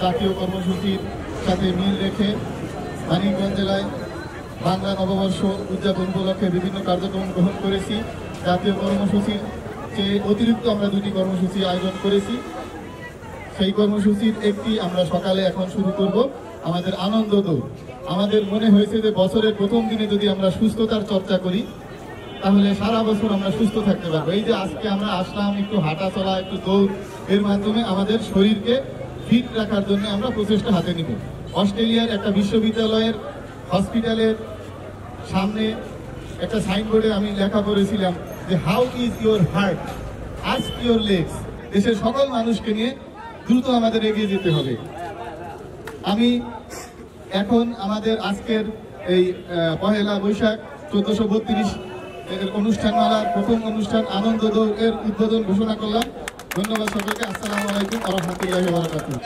জাতীয় কর্মসূচির সাথে মিল রেখে মানিকগঞ্জ জেলায় বাংলা নববর্ষ উদযাপন উপলক্ষে বিভিন্ন কার্যক্রম গ্রহণ করেছি। জাতীয় কর্মসূচির চেয়ে অতিরিক্ত আমরা দুটি কর্মসূচি আয়োজন করেছি। সেই কর্মসূচির একটি আমরা সকালে এখন শুরু করব, আমাদের আনন্দ দৌড়। আমাদের মনে হয়েছে যে বছরের প্রথম দিনে যদি আমরা সুস্থতার চর্চা করি তাহলে সারা বছর আমরা সুস্থ থাকতে পারবো। এই যে আজকে আমরা আসলাম, একটু হাঁটা চলা, একটু দৌড়, এর মাধ্যমে আমাদের শরীরকে ফিট রাখার জন্য আমরা প্রচেষ্টা হাতে নিব। অস্ট্রেলিয়ার একটা বিশ্ববিদ্যালয়ের হসপিটালের সামনে একটা সাইনবোর্ডে আমি লেখা করেছিলাম যে how is your heart, ask your legs. দেশের সকল মানুষকে নিয়ে দ্রুত আমাদের এগিয়ে যেতে হবে। আমি এখন আমাদের আজকের এই পহেলা বৈশাখ 1432 অনুষ্ঠানমালার প্রথম অনুষ্ঠান আনন্দ দৌড় এর উদ্বোধন ঘোষণা করলাম। ধন্যবাদ সকলকে। আসসালামু আলাইকুম ওয়া রাহমাতুল্লাহি ওয়া বারাকাতুহু।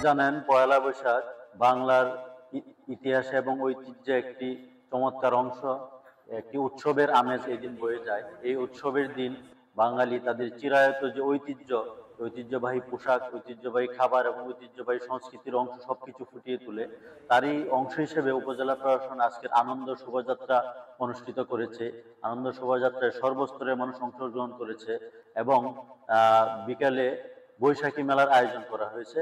জানেন পয়লা বৈশাখ বাংলার ইতিহাসে এবং ঐতিহ্যে একটি চমৎকার অংশ, একটি উৎসবের আমেজ এই দিন বয়ে যায়। এই উৎসবের দিন বাঙালি তাদের চিরায়ত যে ঐতিহ্যবাহী পোশাক, ঐতিহ্যবাহী খাবার এবং ঐতিহ্যবাহী সংস্কৃতির অংশ সবকিছু ফুটিয়ে তোলে। তারই অংশ হিসেবে উপজেলা প্রশাসন আজকের আনন্দ শোভাযাত্রা অনুষ্ঠিত করেছে। আনন্দ শোভাযাত্রায় সর্বস্তরের মানুষ অংশগ্রহণ করেছে এবং বিকালে বৈশাখী মেলার আয়োজন করা হয়েছে।